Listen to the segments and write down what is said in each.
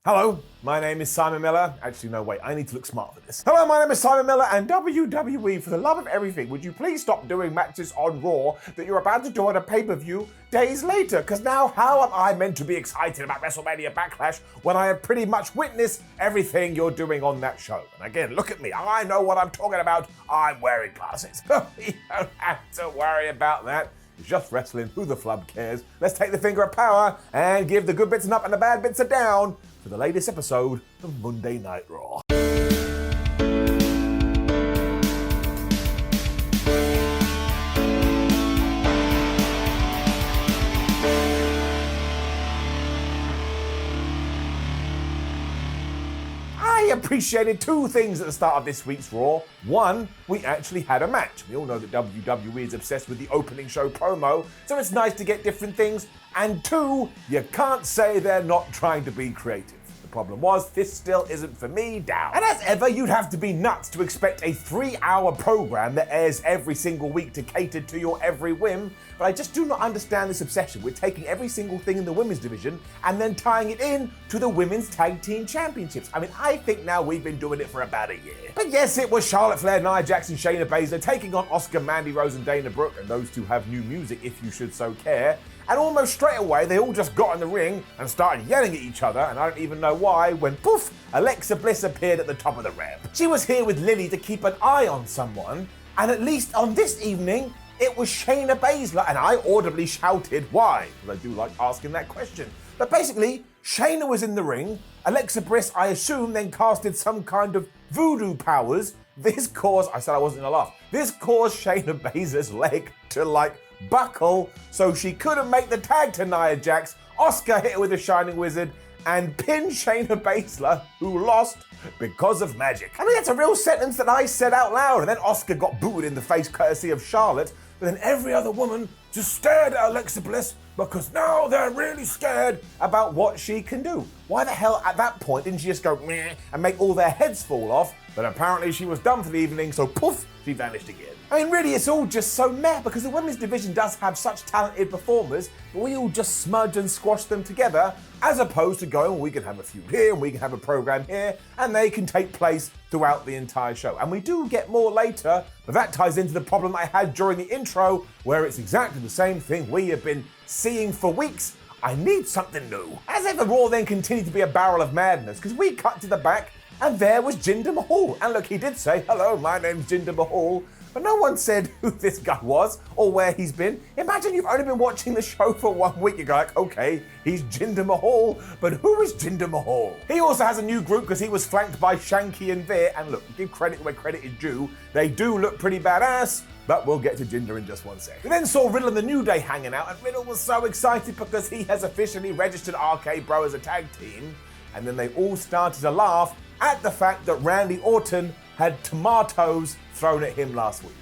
Hello, my name is Simon Miller. Actually, no, wait, I need to look smart for this. Hello, my name is Simon Miller, and WWE, for the love of everything, would you please stop doing matches on Raw that you're about to do on a pay-per-view days later? Because now, how am I meant to be excited about WrestleMania Backlash when I have pretty much witnessed everything you're doing on that show? And again, look at me. I know what I'm talking about. I'm wearing glasses. You don't have to worry about that. It's just wrestling. Who the flub cares? Let's take the finger of power and give the good bits an up and the bad bits a down for the latest episode of Monday Night Raw. I appreciated two things at the start of this week's Raw. One, we actually had a match. We all know that WWE is obsessed with the opening show promo, so it's nice to get different things. And two, you can't say they're not trying to be creative. The problem was, this still isn't for me, Downs. And as ever, you'd have to be nuts to expect a 3-hour program that airs every single week to cater to your every whim, but I just do not understand this obsession with taking every single thing in the women's division and then tying it in to the women's tag team championships. I mean, I think now we've been doing it for about a year. But yes, it was Charlotte Flair, Nia Jax, and Shayna Baszler taking on Asuka, Mandy Rose, and Dana Brooke, and those two have new music if you should so care. And almost straight away, they all just got in the ring and started yelling at each other, and I don't even know why, when poof, Alexa Bliss appeared at the top of the ramp. She was here with Lily to keep an eye on someone, and at least on this evening, it was Shayna Baszler, and I audibly shouted, why? Because I do like asking that question. But basically, Shayna was in the ring. Alexa Bliss, I assume, then casted some kind of voodoo powers. This caused, I said I wasn't gonna laugh, this caused Shayna Baszler's leg to buckle, so she couldn't make the tag to Nia Jax. Asuka hit her with a Shining Wizard and pinned Shayna Baszler, who lost because of magic. I mean, that's a real sentence that I said out loud, and then Asuka got booted in the face courtesy of Charlotte, but then every other woman just stared at Alexa Bliss because now they're really scared about what she can do. Why the hell at that point didn't she just go meh and make all their heads fall off? But apparently she was done for the evening, so poof, she vanished again. I mean, really, it's all just so meh because the women's division does have such talented performers, but we all just smudge and squash them together, as opposed to going, well, we can have a feud here, and we can have a program here, and they can take place throughout the entire show. And we do get more later, but that ties into the problem I had during the intro, where it's exactly the same thing we have been seeing for weeks. I need something new. As ever, Raw then continued to be a barrel of madness, because we cut to the back, and there was Jinder Mahal. And look, he did say, hello, my name's Jinder Mahal, but no one said who this guy was or where he's been. Imagine you've only been watching the show for 1 week. You go like, okay, he's Jinder Mahal, but who is Jinder Mahal? He also has a new group because he was flanked by Shanky and Veer. And look, give credit where credit is due. They do look pretty badass, but we'll get to Jinder in just 1 second. We then saw Riddle and the New Day hanging out, and Riddle was so excited because he has officially registered RK-Bro as a tag team. And then they all started to laugh at the fact that Randy Orton had tomatoes thrown at him last week.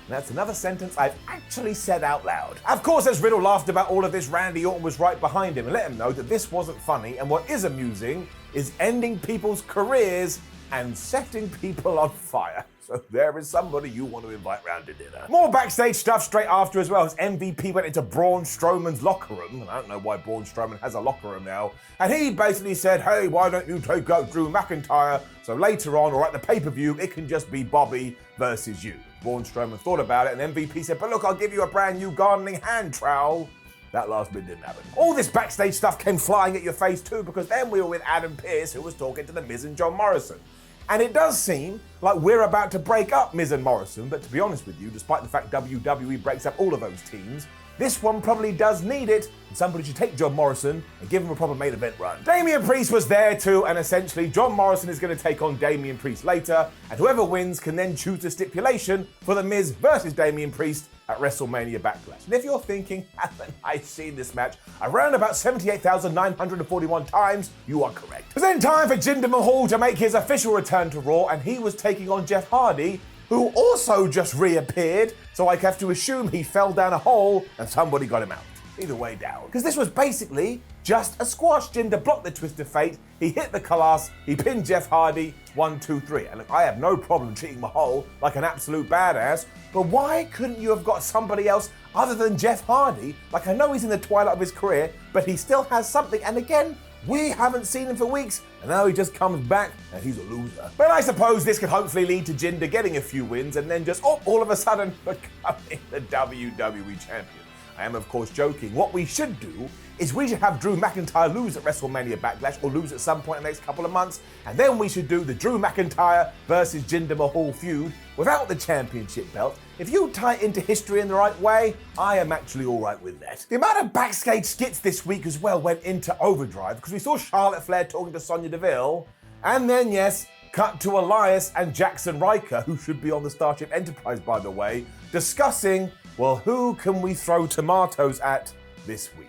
And that's another sentence I've actually said out loud. Of course, as Riddle laughed about all of this, Randy Orton was right behind him and let him know that this wasn't funny, and what is amusing is ending people's careers and setting people on fire. So there is somebody you want to invite round to dinner. More backstage stuff straight after as well, as MVP went into Braun Strowman's locker room, and I don't know why Braun Strowman has a locker room now, and he basically said, hey, why don't you take out Drew McIntyre, so later on, or at the pay-per-view, it can just be Bobby versus you. Braun Strowman thought about it, and MVP said, but look, I'll give you a brand new gardening hand trowel. That last bit didn't happen. All this backstage stuff came flying at your face too, because then we were with Adam Pearce, who was talking to The Miz and John Morrison. And it does seem like we're about to break up Miz and Morrison, but to be honest with you, despite the fact WWE breaks up all of those teams, this one probably does need it, and somebody should take John Morrison and give him a proper main event run. Damian Priest was there too, and essentially John Morrison is going to take on Damian Priest later, and whoever wins can then choose the stipulation for The Miz versus Damian Priest at WrestleMania Backlash. And if you're thinking, haven't I seen this match around about 78,941 times, you are correct. It was then time for Jinder Mahal to make his official return to Raw, and he was taking on Jeff Hardy, who also just reappeared, so I have to assume he fell down a hole and somebody got him out. Either way, down. Because this was basically just a squash. Jinder blocked the twist of fate, he hit the Colossus, he pinned Jeff Hardy, 1, 2, 3. And look, I have no problem treating Mahal like an absolute badass, but why couldn't you have got somebody else other than Jeff Hardy? Like, I know he's in the twilight of his career, but he still has something. And again, We haven't seen him for weeks, and now he just comes back and he's a loser. But I suppose this could hopefully lead to Jinder getting a few wins and then just, all of a sudden, becoming the WWE champion. I am, of course, joking. What we should do is we should have Drew McIntyre lose at WrestleMania Backlash, or lose at some point in the next couple of months, and then we should do the Drew McIntyre versus Jinder Mahal feud without the championship belt. If you tie it into history in the right way, I am actually all right with that. The amount of backstage skits this week as well went into overdrive, because we saw Charlotte Flair talking to Sonya Deville, and then, yes, cut to Elias and Jackson Riker, who should be on the Starship Enterprise, by the way, discussing, well, who can we throw tomatoes at this week?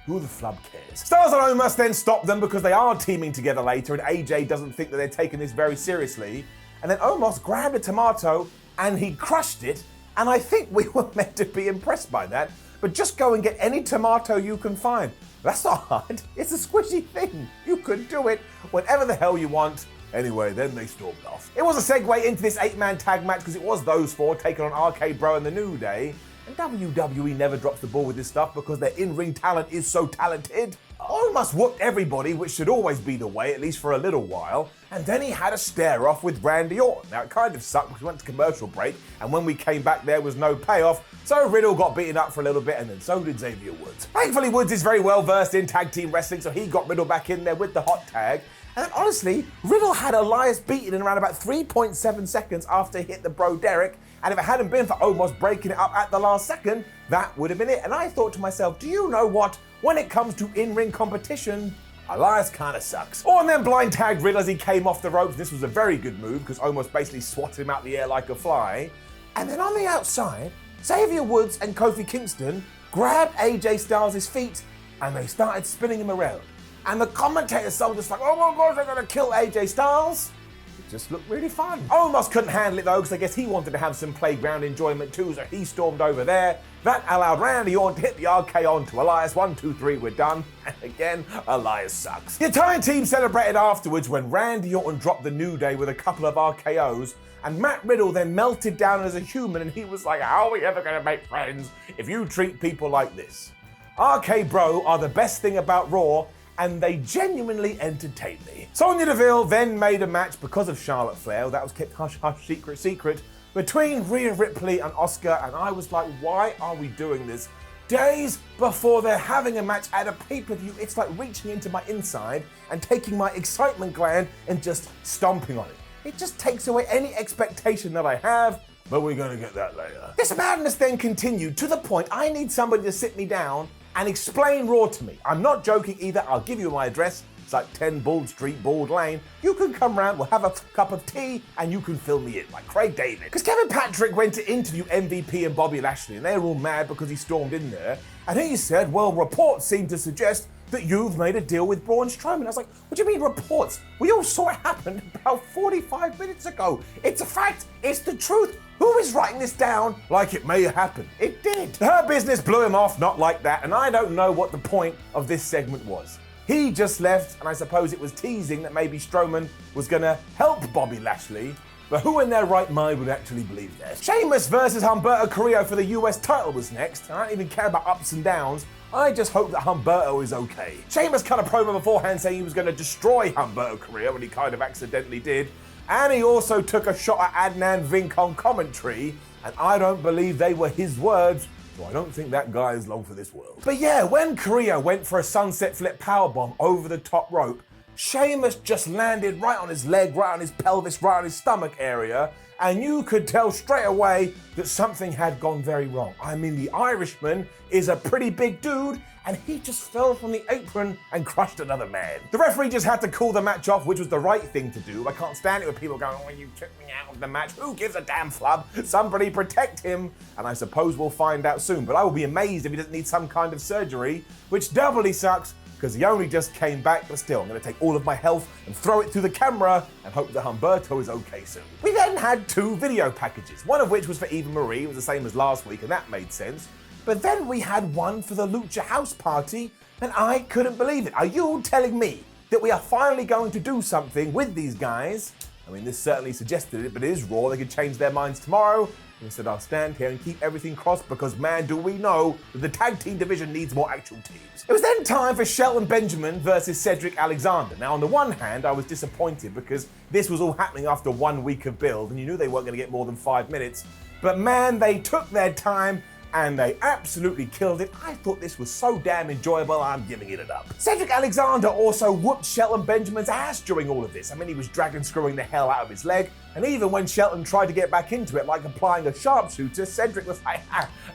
Who the flub cares? Styles and Omos then stop them because they are teaming together later, and AJ doesn't think that they're taking this very seriously. And then Omos grabbed a tomato and he crushed it, and I think we were meant to be impressed by that. But just go and get any tomato you can find. That's not hard. It's a squishy thing. You could do it whenever the hell you want. Anyway, then they stormed off. It was a segue into this 8-man tag match because it was those four taking on RK-Bro and the New Day. And WWE never drops the ball with this stuff because their in-ring talent is so talented. Omos whooped everybody, which should always be the way, at least for a little while. And then he had a stare-off with Randy Orton. Now, it kind of sucked because we went to commercial break, and when we came back, there was no payoff. So Riddle got beaten up for a little bit, and then so did Xavier Woods. Thankfully, Woods is very well versed in tag team wrestling, so he got Riddle back in there with the hot tag. And honestly, Riddle had Elias beaten in around about 3.7 seconds after he hit the Bro Derek. And if it hadn't been for Omos breaking it up at the last second, that would have been it. And I thought to myself, do you know what? When it comes to in-ring competition, Elias kind of sucks. Oh, and then blind tagged Riddle as he came off the ropes. This was a very good move because Omos basically swatted him out the air like a fly. And then on the outside, Xavier Woods and Kofi Kingston grabbed AJ Styles' feet and they started spinning him around. And the commentators were just like, oh my gosh, they're gonna kill AJ Styles. It just looked really fun. Omos couldn't handle it though, because I guess he wanted to have some playground enjoyment too, so he stormed over there. That allowed Randy Orton to hit the RK onto Elias. 1, 2, 3, we're done. And again, Elias sucks. The entire team celebrated afterwards when Randy Orton dropped the New Day with a couple of RKOs, and Matt Riddle then melted down as a human, and he was like, how are we ever gonna make friends if you treat people like this? RK-Bro are the best thing about Raw, and they genuinely entertained me. Sonya Deville then made a match because of Charlotte Flair, that was kept hush hush secret, between Rhea Ripley and Asuka, and I was like, why are we doing this? Days before they're having a match at a pay-per-view, it's like reaching into my inside and taking my excitement gland and just stomping on it. It just takes away any expectation that I have, but we're gonna get that later. This madness then continued to the point I need somebody to sit me down and explain Raw to me. I'm not joking either. I'll give you my address. It's like 10 Bald Street, Bald Lane. You can come round, we'll have a cup of tea, and you can fill me in, like Craig David. Because Kevin Patrick went to interview MVP and Bobby Lashley, and they were all mad because he stormed in there. And he said, well, reports seem to suggest that you've made a deal with Braun Strowman. I was like, what do you mean reports? We all saw it happen about 45 minutes ago. It's a fact. It's the truth. Who is writing this down like it may happen? It did. Her business blew him off, not like that, and I don't know what the point of this segment was. He just left, and I suppose it was teasing that maybe Strowman was gonna help Bobby Lashley, but who in their right mind would actually believe that? Sheamus versus Humberto Carrillo for the US title was next. I don't even care about ups and downs. I just hope that Humberto is okay. Sheamus cut a promo beforehand saying he was going to destroy Humberto Carrillo, and he kind of accidentally did. And he also took a shot at Adnan Vink on commentary, and I don't believe they were his words, so I don't think that guy is long for this world. But yeah, when Carrillo went for a sunset flip powerbomb over the top rope, Sheamus just landed right on his leg, right on his pelvis, right on his stomach area, and you could tell straight away that something had gone very wrong. I mean, the Irishman is a pretty big dude, and he just fell from the apron and crushed another man. The referee just had to call the match off, which was the right thing to do. I can't stand it when people going, oh, you took me out of the match. Who gives a damn flub? Somebody protect him. And I suppose we'll find out soon, but I will be amazed if he doesn't need some kind of surgery, which doubly sucks, because he only just came back, but still, I'm going to take all of my health and throw it through the camera and hope that Humberto is okay soon. We then had 2 video packages, one of which was for Eva Marie, it was the same as last week, and that made sense. But then we had one for the Lucha House Party, and I couldn't believe it. Are you telling me that we are finally going to do something with these guys? I mean, this certainly suggested it, but it is Raw. They could change their minds tomorrow, Instead, I'll stand here and keep everything crossed because, man, do we know that the tag team division needs more actual teams. It was then time for Shelton Benjamin versus Cedric Alexander. Now, on the one hand, I was disappointed because this was all happening after 1 week of build and you knew they weren't going to get more than 5 minutes. But man, they took their time and they absolutely killed it. I thought this was so damn enjoyable, I'm giving it up. Cedric Alexander also whooped Shelton Benjamin's ass during all of this. I mean, he was dragging, screwing the hell out of his leg, and even when Shelton tried to get back into it, like applying a sharpshooter, Cedric was like,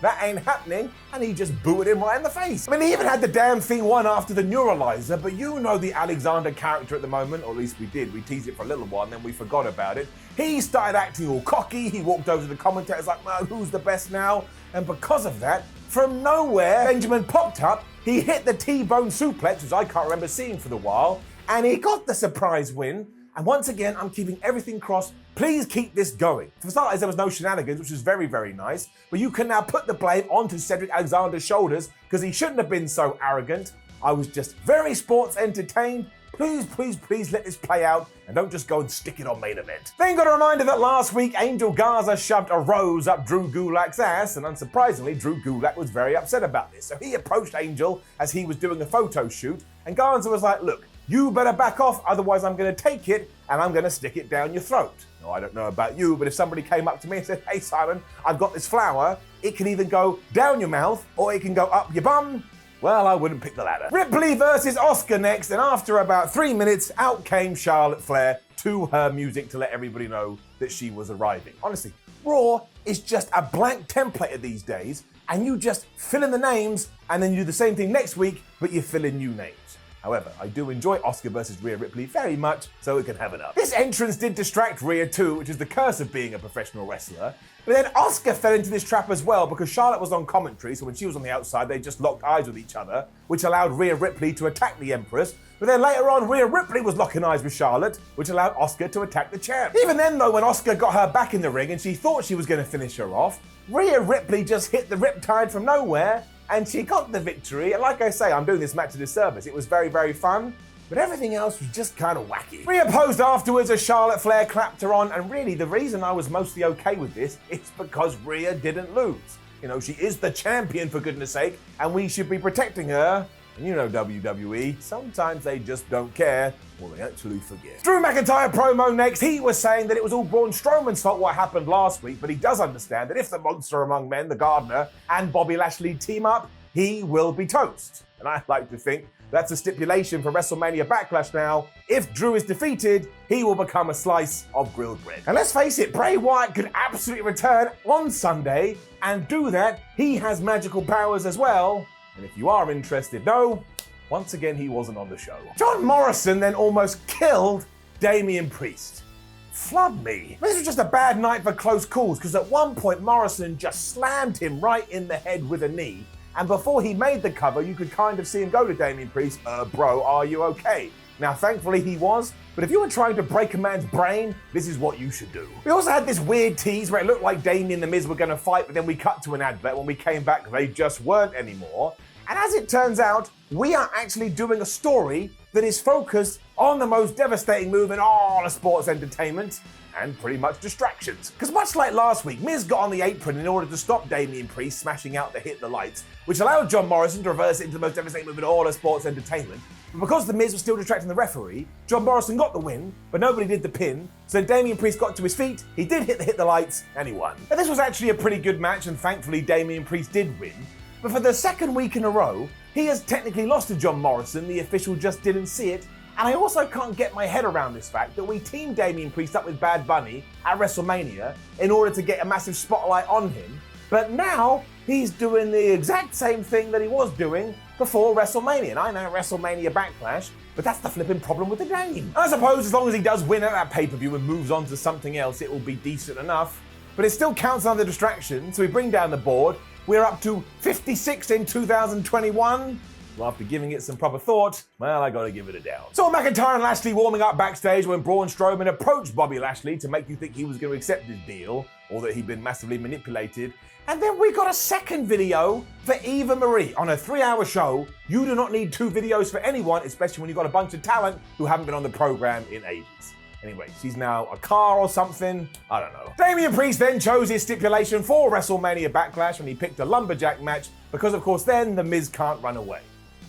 that ain't happening, and he just booted him right in the face. I mean, he even had the damn thing won after the neuralizer, but you know the Alexander character at the moment, or at least we did. We teased it for a little while, and then we forgot about it. He started acting all cocky, he walked over to the commentators like, man, who's the best now? And because of that, from nowhere, Benjamin popped up, he hit the T-bone suplex, which I can't remember seeing for the while, and he got the surprise win. And once again, I'm keeping everything crossed. Please keep this going. For starters, there was no shenanigans, which was very, very nice. But you can now put the blame onto Cedric Alexander's shoulders because he shouldn't have been so arrogant. I was just very sports entertained. Please, please, please let this play out and don't just go and stick it on main event. Then got a reminder that last week Angel Garza shoved a rose up Drew Gulak's ass, and unsurprisingly, Drew Gulak was very upset about this. So he approached Angel as he was doing a photo shoot, and Garza was like, look, you better back off, otherwise I'm gonna take it and I'm gonna stick it down your throat. Now, I don't know about you, but if somebody came up to me and said, hey Simon, I've got this flower, it can either go down your mouth or it can go up your bum, well, I wouldn't pick the latter. Ripley versus Asuka next, and after about 3 minutes, out came Charlotte Flair to her music to let everybody know that she was arriving. Honestly, Raw is just a blank template these days, and you just fill in the names, and then you do the same thing next week, but you fill in new names. However, I do enjoy Asuka versus Rhea Ripley very much, so it can have it up. This entrance did distract Rhea too, which is the curse of being a professional wrestler. But then Asuka fell into this trap as well because Charlotte was on commentary, so when she was on the outside, they just locked eyes with each other, which allowed Rhea Ripley to attack the Empress. But then later on, Rhea Ripley was locking eyes with Charlotte, which allowed Asuka to attack the champ. Even then though, when Asuka got her back in the ring and she thought she was going to finish her off, Rhea Ripley just hit the Riptide from nowhere, and she got the victory. And like I say, I'm doing this match a disservice. It was very, very fun, but everything else was just kind of wacky. Rhea posed afterwards as Charlotte Flair clapped her on, and really the reason I was mostly okay with this is because Rhea didn't lose. You know, she is the champion for goodness sake, and we should be protecting her. And you know WWE, sometimes they just don't care, or they actually forget. Drew McIntyre promo next. He was saying that it was all Braun Strowman's fault what happened last week, but he does understand that if the monster among men, the Gardener, and Bobby Lashley team up, he will be toast. And I like to think that's a stipulation for WrestleMania Backlash now. If Drew is defeated, he will become a slice of grilled bread. And let's face it, Bray Wyatt could absolutely return on Sunday, and do that, he has magical powers as well. And if you are interested, no, once again, he wasn't on the show. John Morrison then almost killed Damian Priest. Flood me. This was just a bad night for close calls, because at one point, Morrison just slammed him right in the head with a knee. And before he made the cover, you could kind of see him go to Damian Priest, bro, are you okay? Now, thankfully he was, but if you were trying to break a man's brain, this is what you should do. We also had this weird tease where it looked like Damian and The Miz were going to fight, but then we cut to an advert. When we came back, they just weren't anymore. And as it turns out, we are actually doing a story that is focused on the most devastating move in all of sports entertainment, and pretty much distractions. Because much like last week, Miz got on the apron in order to stop Damian Priest smashing out the Hit the Lights, which allowed John Morrison to reverse it into the most devastating move in all of sports entertainment. But because the Miz was still distracting the referee, John Morrison got the win, but nobody did the pin. So Damian Priest got to his feet, he did hit the lights, and he won. Now, this was actually a pretty good match, and thankfully Damian Priest did win. But for the second week in a row, he has technically lost to John Morrison, the official just didn't see it. And I also can't get my head around this fact that we teamed Damian Priest up with Bad Bunny at WrestleMania in order to get a massive spotlight on him. But now he's doing the exact same thing that he was doing before WrestleMania. And I know WrestleMania Backlash, but that's the flipping problem with the name. I suppose as long as he does win at that pay-per-view and moves on to something else, it will be decent enough. But it still counts under distraction, so we bring down the board. We're up to 56 in 2021. Well, after giving it some proper thought, well, I gotta give it a down. Saw McIntyre and Lashley warming up backstage when Braun Strowman approached Bobby Lashley to make you think he was going to accept his deal, or that he'd been massively manipulated. And then we got a second video for Eva Marie. On a 3-hour show, you do not need 2 videos for anyone, especially when you've got a bunch of talent who haven't been on the program in ages. Anyway, she's now a car or something. I don't know. Damian Priest then chose his stipulation for WrestleMania Backlash when he picked a lumberjack match because, of course, then The Miz can't run away.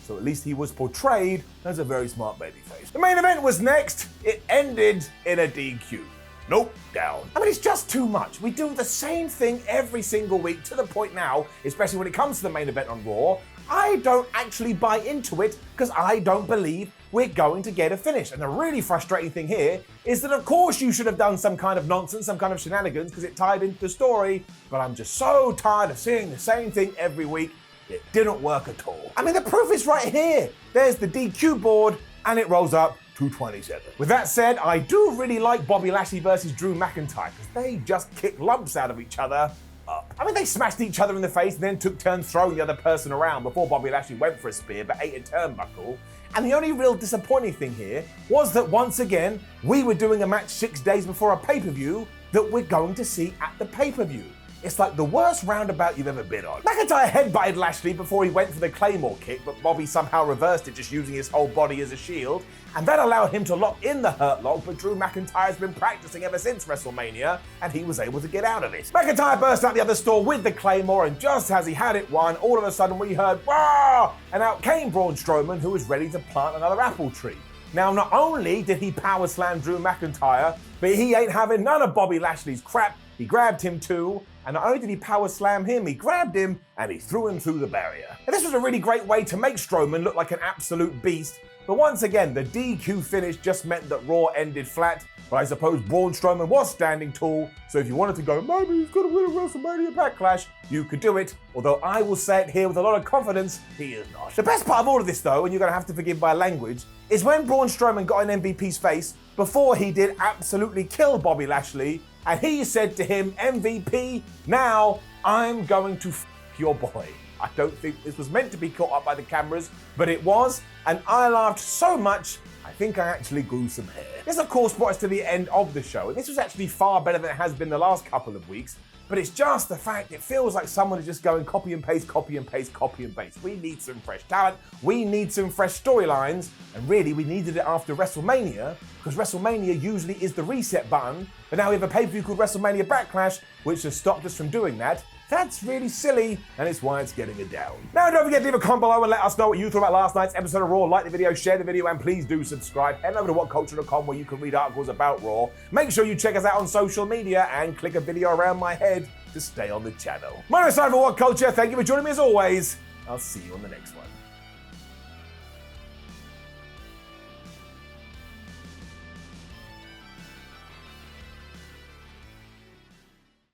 So at least he was portrayed as a very smart babyface. The main event was next. It ended in a DQ. Nope, down. I mean, it's just too much. We do the same thing every single week to the point now, especially when it comes to the main event on Raw, I don't actually buy into it because I don't believe we're going to get a finish. And the really frustrating thing here is that, of course, you should have done some kind of nonsense, some kind of shenanigans because it tied into the story, but I'm just so tired of seeing the same thing every week. It didn't work at all. I mean, the proof is right here. There's the DQ board and it rolls up to 27. With that said, I do really like Bobby Lashley versus Drew McIntyre because they just kick lumps out of each other up. I mean, they smashed each other in the face and then took turns throwing the other person around before Bobby Lashley went for a spear but ate a turnbuckle. And the only real disappointing thing here was that once again, we were doing a match 6 days before a pay-per-view that we're going to see at the pay-per-view. It's like the worst roundabout you've ever been on. McIntyre headbutted Lashley before he went for the Claymore kick, but Bobby somehow reversed it just using his whole body as a shield, and that allowed him to lock in the Hurt Lock, but Drew McIntyre's been practicing ever since WrestleMania, and he was able to get out of it. McIntyre burst out the other store with the Claymore, and just as he had it won, all of a sudden we heard, "Wah!" And out came Braun Strowman, who was ready to plant another apple tree. Now, not only did he power slam Drew McIntyre, but he ain't having none of Bobby Lashley's crap. He grabbed him too, and not only did he power slam him, he grabbed him and he threw him through the barrier. And this was a really great way to make Strowman look like an absolute beast, but once again, the DQ finish just meant that Raw ended flat, but I suppose Braun Strowman was standing tall, so if you wanted to go, maybe he's gonna win a WrestleMania Backlash, you could do it, although I will say it here with a lot of confidence, he is not. The best part of all of this though, and you're gonna have to forgive my language, is when Braun Strowman got in MVP's face before he did absolutely kill Bobby Lashley, and he said to him, MVP, now I'm going to f your boy. I don't think this was meant to be caught up by the cameras, but it was, and I laughed so much, I think I actually grew some hair. This, of course, brought us to the end of the show, and this was actually far better than it has been the last couple of weeks, but it's just the fact it feels like someone is just going copy and paste, copy and paste, copy and paste. We need some fresh talent, we need some fresh storylines, and really we needed it after WrestleMania, because WrestleMania usually is the reset button, but now we have a pay-per-view called WrestleMania Backlash, which has stopped us from doing that. That's really silly, and it's why it's getting a down. Now, don't forget to leave a comment below and let us know what you thought about last night's episode of Raw. Like the video, share the video, and please do subscribe. Head over to whatculture.com where you can read articles about Raw. Make sure you check us out on social media and click a video around my head to stay on the channel. My name is Simon for What Culture. Thank you for joining me as always. I'll see you on the next one.